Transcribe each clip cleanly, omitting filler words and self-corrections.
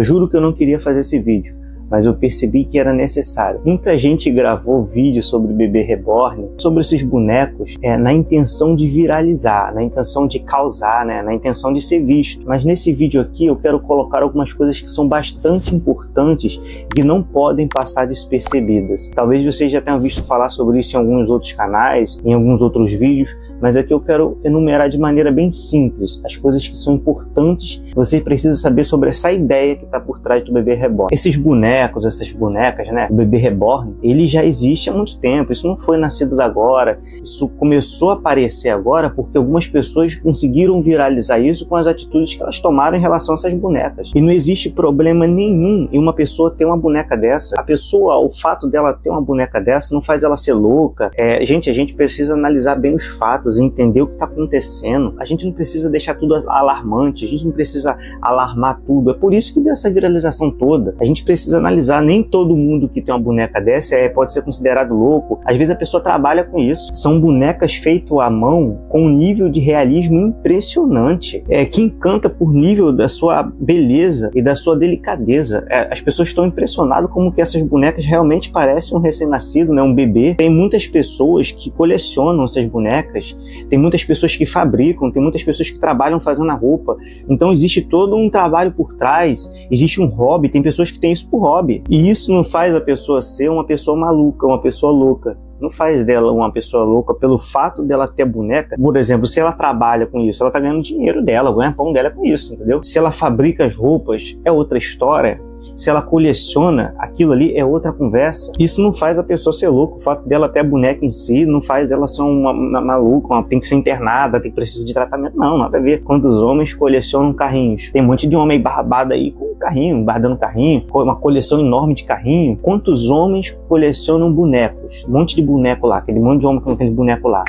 Eu juro que eu não queria fazer esse vídeo, mas eu percebi que era necessário. Muita gente gravou vídeo sobre o bebê reborn, sobre esses bonecos, na intenção de viralizar, na intenção de causar, né, na intenção de ser visto. Mas nesse vídeo aqui eu quero colocar algumas coisas que são bastante importantes e que não podem passar despercebidas. Talvez vocês já tenham visto falar sobre isso em alguns outros canais, em alguns outros vídeos, mas aqui eu quero enumerar de maneira bem simples as coisas que são importantes. Você precisa saber sobre essa ideia que está por trás do bebê reborn. Esses bonecos, essas bonecas, né, o bebê reborn, ele já existe há muito tempo. Isso não foi nascido agora. Isso começou a aparecer agora porque algumas pessoas conseguiram viralizar isso com as atitudes que elas tomaram em relação a essas bonecas. E não existe problema nenhum em uma pessoa ter uma boneca dessa. A pessoa, o fato dela ter uma boneca dessa não faz ela ser louca. Gente, a gente precisa analisar bem os fatos, entender o que está acontecendo. A gente não precisa deixar tudo alarmante, a gente não precisa alarmar tudo. É por isso que deu essa viralização toda. A gente precisa analisar, nem todo mundo que tem uma boneca dessa pode ser considerado louco. Às vezes a pessoa trabalha com isso. São bonecas feitas à mão com um nível de realismo impressionante, que encanta por nível da sua beleza e da sua delicadeza. As pessoas estão impressionadas como que essas bonecas realmente parecem um recém-nascido, né, um bebê. Tem muitas pessoas que colecionam essas bonecas, tem muitas pessoas que fabricam, tem muitas pessoas que trabalham fazendo a roupa. Então existe todo um trabalho por trás, existe um hobby, tem pessoas que têm isso por hobby. E isso não faz a pessoa ser uma pessoa maluca, uma pessoa louca. Não faz dela uma pessoa louca pelo fato dela ter boneca. Por exemplo, se ela trabalha com isso, ela tá ganhando dinheiro dela, ganha pão dela com isso, entendeu? Se ela fabrica as roupas, é outra história. Se ela coleciona, aquilo ali é outra conversa. Isso não faz a pessoa ser louca. O fato dela ter a boneca em si não faz ela ser uma maluca, tem que ser internada, tem que precisar de tratamento. Não, nada a ver. Quando os homens colecionam carrinhos, tem um monte de homem barbado aí com carrinho, guardando carrinho, uma coleção enorme de carrinho. Quantos homens colecionam bonecos? Um monte de boneco lá, aquele monte de homem com aquele boneco lá.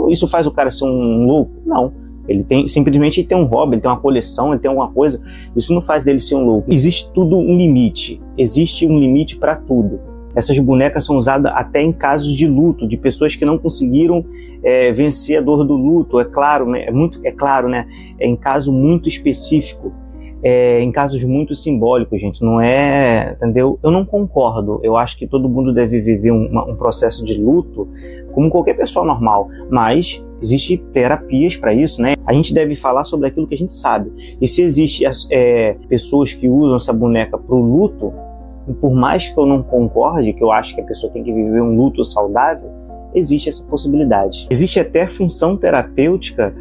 Isso faz o cara ser um louco? Não. Ele simplesmente tem um hobby, ele tem uma coleção, ele tem alguma coisa. Isso não faz dele ser um louco. Existe tudo um limite. Existe um limite para tudo. Essas bonecas são usadas até em casos de luto, de pessoas que não conseguiram vencer a dor do luto. É claro, né? Em caso muito específico. Em casos muito simbólicos, gente, não é, entendeu? Eu não concordo, eu acho que todo mundo deve viver um processo de luto como qualquer pessoa normal, mas existem terapias para isso, né? A gente deve falar sobre aquilo que a gente sabe, e se existem pessoas que usam essa boneca para o luto, por mais que eu não concorde, que eu acho que a pessoa tem que viver um luto saudável, existe essa possibilidade. Existe até função terapêutica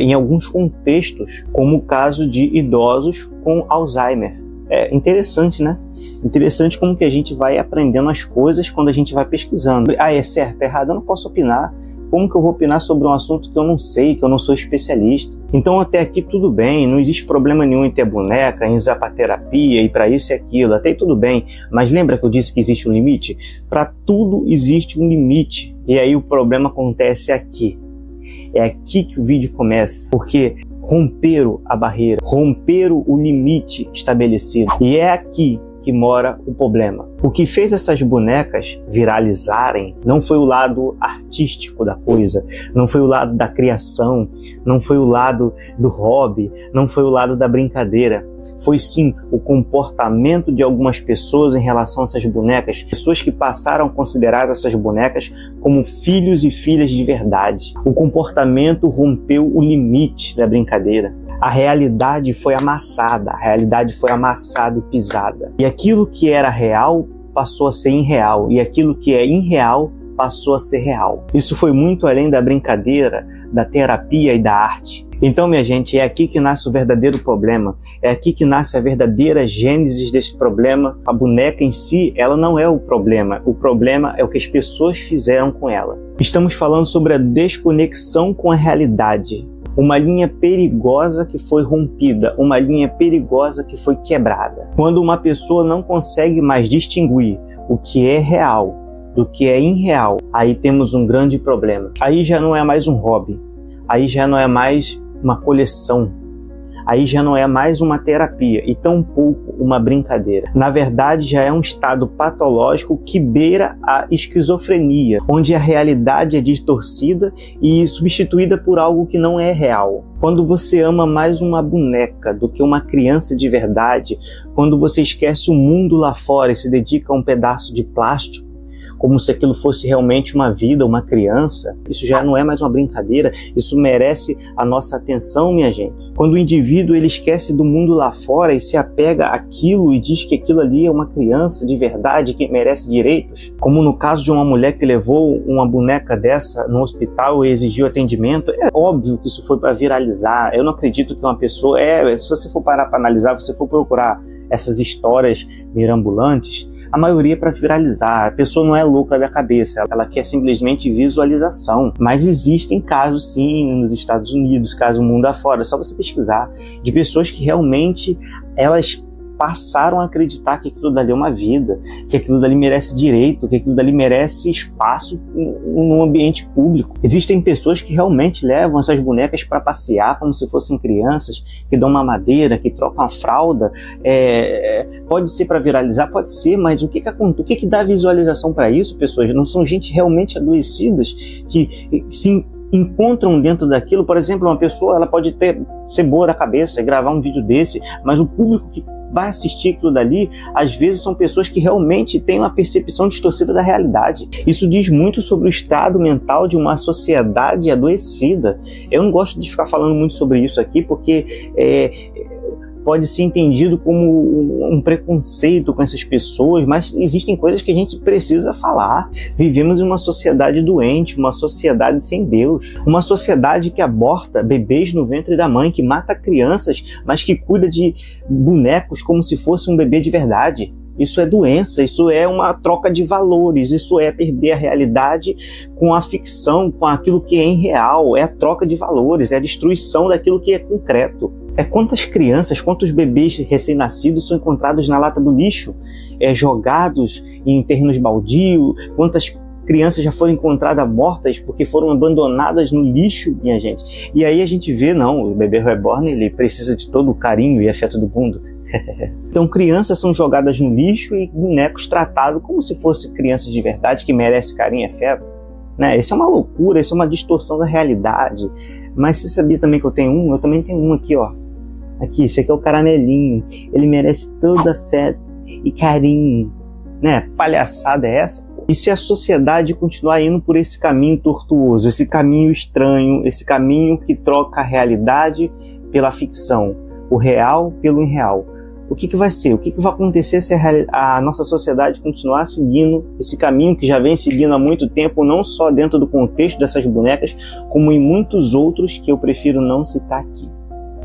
em alguns contextos, como o caso de idosos com Alzheimer. É interessante, né? Interessante como que a gente vai aprendendo as coisas quando a gente vai pesquisando. É certo, é errado, eu não posso opinar. Como que eu vou opinar sobre um assunto que eu não sei, que eu não sou especialista? Então até aqui tudo bem, não existe problema nenhum em ter boneca, em usar para terapia e para isso e aquilo, até aí tudo bem. Mas lembra que eu disse que existe um limite? Para tudo existe um limite. E aí o problema acontece aqui. É aqui que o vídeo começa, porque romperam a barreira, romperam o limite estabelecido. E é aqui que mora o problema. O que fez essas bonecas viralizarem não foi o lado artístico da coisa, não foi o lado da criação, não foi o lado do hobby, não foi o lado da brincadeira. Foi sim o comportamento de algumas pessoas em relação a essas bonecas, pessoas que passaram a considerar essas bonecas como filhos e filhas de verdade. O comportamento rompeu o limite da brincadeira. A realidade foi amassada, e pisada. E aquilo que era real passou a ser irreal, e aquilo que é irreal passou a ser real. Isso foi muito além da brincadeira, da terapia e da arte. Então, minha gente, é aqui que nasce o verdadeiro problema, é aqui que nasce a verdadeira gênese desse problema. A boneca em si, ela não é o problema é o que as pessoas fizeram com ela. Estamos falando sobre a desconexão com a realidade. Uma linha perigosa que foi rompida, uma linha perigosa que foi quebrada. Quando uma pessoa não consegue mais distinguir o que é real do que é irreal, aí temos um grande problema. Aí já não é mais um hobby, aí já não é mais uma coleção, aí já não é mais uma terapia e tampouco uma brincadeira. Na verdade, já é um estado patológico que beira a esquizofrenia, onde a realidade é distorcida e substituída por algo que não é real. Quando você ama mais uma boneca do que uma criança de verdade, quando você esquece o mundo lá fora e se dedica a um pedaço de plástico, como se aquilo fosse realmente uma vida, uma criança, isso já não é mais uma brincadeira, isso merece a nossa atenção, minha gente. Quando o indivíduo ele esquece do mundo lá fora e se apega àquilo e diz que aquilo ali é uma criança de verdade que merece direitos, como no caso de uma mulher que levou uma boneca dessa no hospital e exigiu atendimento, é óbvio que isso foi para viralizar. Eu não acredito que uma pessoa... se você for parar para analisar, se você for procurar essas histórias mirambulantes, a maioria é para viralizar. A pessoa não é louca da cabeça, ela quer simplesmente visualização. Mas existem casos sim nos Estados Unidos, caso mundo afora, é só você pesquisar, de pessoas que realmente elas passaram a acreditar que aquilo dali é uma vida, que aquilo dali merece direito, que aquilo dali merece espaço no ambiente público. Existem pessoas que realmente levam essas bonecas para passear como se fossem crianças, que dão mamadeira, que trocam a fralda. Pode ser para viralizar, pode ser, mas o que dá visualização para isso, pessoas? Não são gente realmente adoecidas que se encontram dentro daquilo? Por exemplo, uma pessoa ela pode ser boa da cabeça e gravar um vídeo desse, mas o público que vai assistir aquilo dali, às vezes são pessoas que realmente têm uma percepção distorcida da realidade. Isso diz muito sobre o estado mental de uma sociedade adoecida. Eu não gosto de ficar falando muito sobre isso aqui, porque pode ser entendido como um preconceito com essas pessoas, mas existem coisas que a gente precisa falar. Vivemos em uma sociedade doente, uma sociedade sem Deus, uma sociedade que aborta bebês no ventre da mãe, que mata crianças, mas que cuida de bonecos como se fosse um bebê de verdade. Isso é doença, isso é uma troca de valores, isso é perder a realidade com a ficção, com aquilo que é irreal, é a troca de valores, é a destruição daquilo que é concreto. Quantas crianças, quantos bebês recém-nascidos são encontrados na lata do lixo, jogados em terrenos baldios, quantas crianças já foram encontradas mortas porque foram abandonadas no lixo, minha gente. E aí a gente vê, não, o bebê reborn ele precisa de todo o carinho e afeto do mundo. Então crianças são jogadas no lixo e bonecos tratados como se fossem crianças de verdade que merecem carinho e afeto, né? Isso é uma loucura, isso é uma distorção da realidade. Mas você sabia também que eu tenho um? Eu também tenho um aqui, ó. Aqui, esse aqui é o caramelinho. Ele merece todo afeto e carinho, né? Palhaçada é essa? E se a sociedade continuar indo por esse caminho tortuoso, esse caminho estranho, esse caminho que troca a realidade pela ficção, o real pelo irreal, o que vai ser? O que vai acontecer se a nossa sociedade continuar seguindo esse caminho que já vem seguindo há muito tempo, não só dentro do contexto dessas bonecas, como em muitos outros que eu prefiro não citar aqui?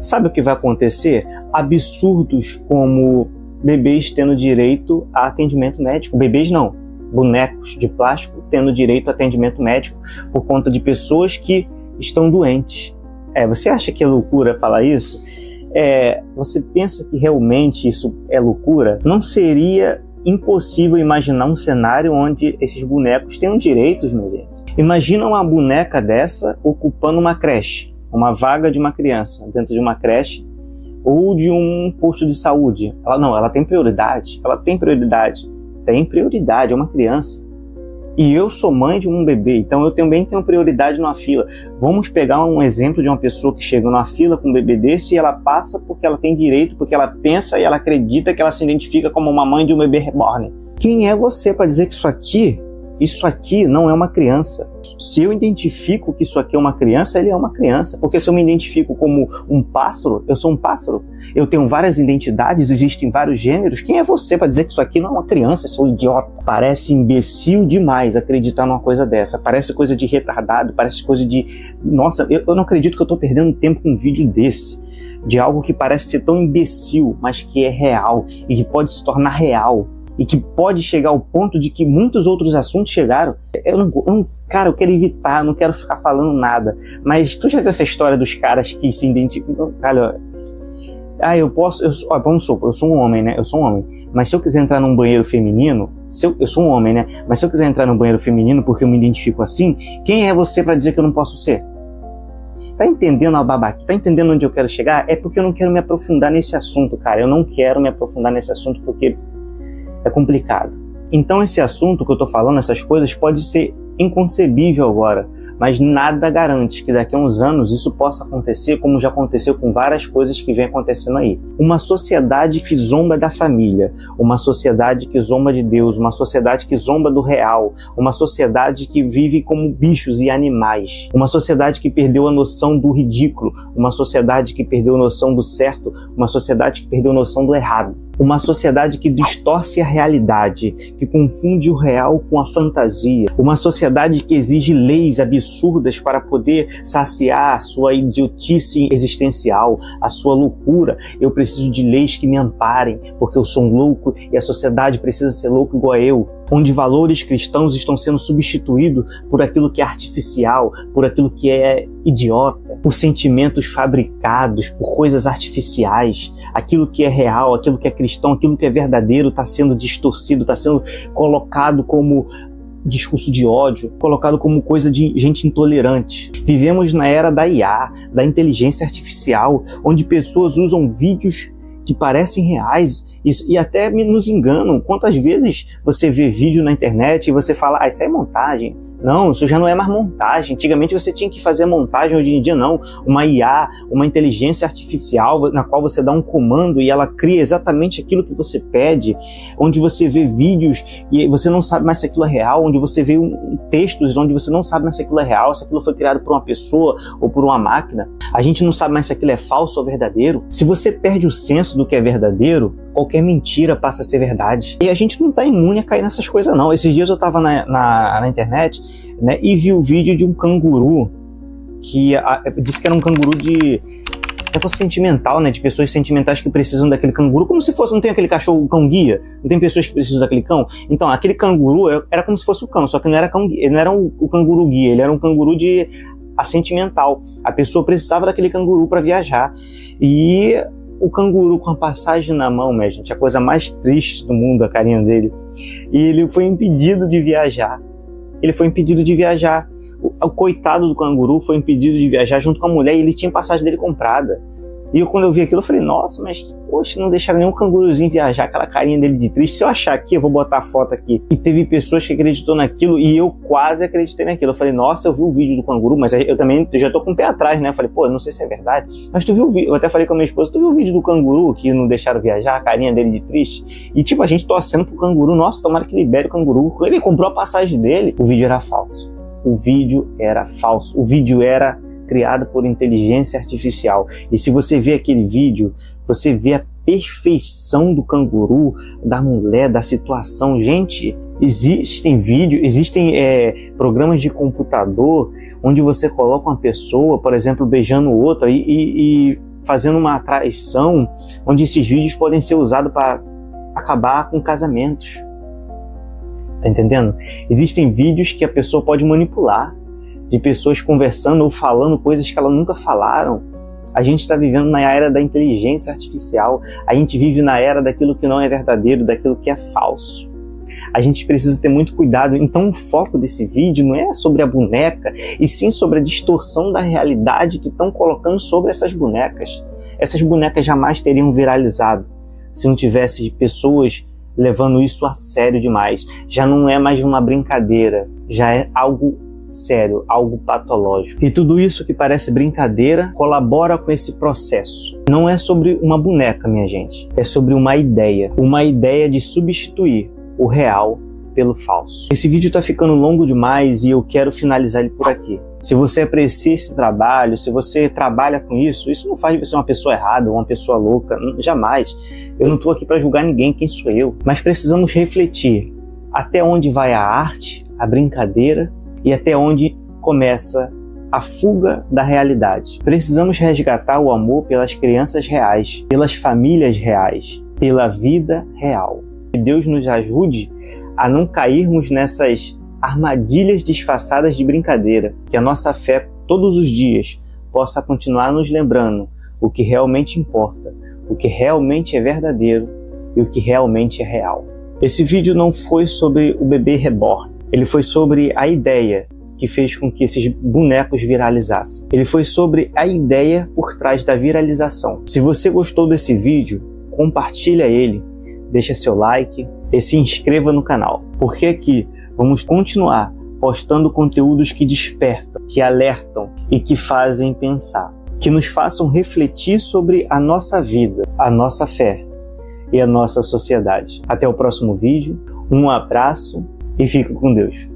Sabe o que vai acontecer? Absurdos como bebês tendo direito a atendimento médico. Bebês não, bonecos de plástico tendo direito a atendimento médico por conta de pessoas que estão doentes. Você acha que é loucura falar isso? Você pensa que realmente isso é loucura? Não seria impossível imaginar um cenário onde esses bonecos tenham direitos, meu gente. Imagina uma boneca dessa ocupando uma creche, uma vaga de uma criança dentro de uma creche ou de um posto de saúde. Ela tem prioridade, é uma criança. E eu sou mãe de um bebê, então eu também tenho prioridade numa fila. Vamos pegar um exemplo de uma pessoa que chega numa fila com um bebê desse e ela passa porque ela tem direito, porque ela pensa e ela acredita que ela se identifica como uma mãe de um bebê reborn. Quem é você para dizer que isso aqui não é uma criança? Se eu identifico que isso aqui é uma criança, ele é uma criança. Porque se eu me identifico como um pássaro, eu sou um pássaro. Eu tenho várias identidades, existem vários gêneros. Quem é você para dizer que isso aqui não é uma criança? Eu sou um idiota. Parece imbecil demais acreditar numa coisa dessa. Parece coisa de retardado, parece coisa de... Nossa, eu não acredito que eu estou perdendo tempo com um vídeo desse. De algo que parece ser tão imbecil, mas que é real e que pode se tornar real. E que pode chegar ao ponto de que muitos outros assuntos chegaram. Cara, eu quero evitar, não quero ficar falando nada. Mas tu já viu essa história dos caras que se identificam? Cara, vamos supor, eu sou um homem, né? Eu sou um homem. Mas se eu quiser entrar num banheiro feminino, eu sou um homem, né? Mas se eu quiser entrar num banheiro feminino porque eu me identifico assim, quem é você para dizer que eu não posso ser? Tá entendendo a babaquice? Tá entendendo onde eu quero chegar? É porque eu não quero me aprofundar nesse assunto, cara. Eu não quero me aprofundar nesse assunto porque é complicado. Então esse assunto que eu tô falando, essas coisas, pode ser inconcebível agora, mas nada garante que daqui a uns anos isso possa acontecer, como já aconteceu com várias coisas que vem acontecendo aí. Uma sociedade que zomba da família, uma sociedade que zomba de Deus, uma sociedade que zomba do real, uma sociedade que vive como bichos e animais, uma sociedade que perdeu a noção do ridículo, uma sociedade que perdeu a noção do certo, uma sociedade que perdeu a noção do errado. Uma sociedade que distorce a realidade, que confunde o real com a fantasia. Uma sociedade que exige leis absurdas para poder saciar a sua idiotice existencial, a sua loucura. Eu preciso de leis que me amparem, porque eu sou um louco e a sociedade precisa ser louco igual a eu. Onde valores cristãos estão sendo substituídos por aquilo que é artificial, por aquilo que é idiota, por sentimentos fabricados, por coisas artificiais. Aquilo que é real, aquilo que é cristão, aquilo que é verdadeiro está sendo distorcido, está sendo colocado como discurso de ódio, colocado como coisa de gente intolerante. Vivemos na era da IA, da inteligência artificial, onde pessoas usam vídeos que parecem reais e até nos enganam. Quantas vezes você vê vídeo na internet e você fala, isso é montagem. Não, isso já não é mais montagem. Antigamente você tinha que fazer montagem, hoje em dia não. Uma IA, uma inteligência artificial na qual você dá um comando e ela cria exatamente aquilo que você pede, onde você vê vídeos e você não sabe mais se aquilo é real, onde você vê textos onde você não sabe mais se aquilo é real, se aquilo foi criado por uma pessoa ou por uma máquina. A gente não sabe mais se aquilo é falso ou verdadeiro. Se você perde o senso do que é verdadeiro, qualquer mentira passa a ser verdade. E a gente não está imune a cair nessas coisas não. Esses dias eu estava na internet, né, e vi o vídeo de um canguru que disse que era um canguru de sentimental, né, de pessoas sentimentais que precisam daquele canguru, como se fosse, não tem aquele cachorro, o cão guia, não tem pessoas que precisam daquele cão? Então, aquele canguru era como se fosse o cão, só que não era cão, ele não era o canguru guia, ele era um canguru de sentimental. A pessoa precisava daquele canguru para viajar. E o canguru com a passagem na mão, minha gente, a coisa mais triste do mundo, a carinha dele. E ele foi impedido de viajar. Ele foi impedido de viajar. O coitado do canguru foi impedido de viajar junto com a mulher e ele tinha a passagem dele comprada. E quando eu vi aquilo, eu falei, nossa, mas poxa, não deixaram nenhum canguruzinho viajar, aquela carinha dele de triste. Se eu achar aqui, eu vou botar a foto aqui. E teve pessoas que acreditou naquilo e eu quase acreditei naquilo. Eu falei, nossa, eu vi o vídeo do canguru, mas eu também já tô com o pé atrás, né? Eu falei, pô, não sei se é verdade. Mas tu viu o vídeo? Eu até falei com a minha esposa, tu viu o vídeo do canguru que não deixaram viajar, a carinha dele de triste? E tipo, a gente torcendo pro canguru, nossa, tomara que libere o canguru. Quando ele comprou a passagem dele, o vídeo era falso. O vídeo era falso. O vídeo era criado por inteligência artificial. E se você vê aquele vídeo, você vê a perfeição do canguru, da mulher, da situação. Gente, existem vídeos, existem programas de computador onde você coloca uma pessoa, por exemplo, beijando outra e fazendo uma traição, onde esses vídeos podem ser usados para acabar com casamentos. Tá entendendo? Existem vídeos que a pessoa pode manipular, de pessoas conversando ou falando coisas que elas nunca falaram. A gente está vivendo na era da inteligência artificial. A gente vive na era daquilo que não é verdadeiro, daquilo que é falso. A gente precisa ter muito cuidado. Então o foco desse vídeo não é sobre a boneca, e sim sobre a distorção da realidade que estão colocando sobre essas bonecas. Essas bonecas jamais teriam viralizado se não tivesse pessoas levando isso a sério demais. Já não é mais uma brincadeira, já é algo sério, algo patológico. E tudo isso que parece brincadeira colabora com esse processo. Não é sobre uma boneca, minha gente. É sobre uma ideia de substituir o real pelo falso. Esse vídeo tá ficando longo demais e eu quero finalizar ele por aqui. Se você aprecia esse trabalho, se você trabalha com isso, isso não faz de você uma pessoa errada ou uma pessoa louca, jamais. Eu não tô aqui para julgar ninguém, quem sou eu? Mas precisamos refletir até onde vai a arte, a brincadeira, e até onde começa a fuga da realidade. Precisamos resgatar o amor pelas crianças reais, pelas famílias reais, pela vida real. Que Deus nos ajude a não cairmos nessas armadilhas disfarçadas de brincadeira. Que a nossa fé todos os dias possa continuar nos lembrando o que realmente importa, o que realmente é verdadeiro e o que realmente é real. Esse vídeo não foi sobre o bebê reborn. Ele foi sobre a ideia que fez com que esses bonecos viralizassem. Ele foi sobre a ideia por trás da viralização. Se você gostou desse vídeo, compartilha ele, deixa seu like e se inscreva no canal, porque aqui vamos continuar postando conteúdos que despertam, que alertam e que fazem pensar, que nos façam refletir sobre a nossa vida, a nossa fé e a nossa sociedade. Até o próximo vídeo, um abraço e fique com Deus.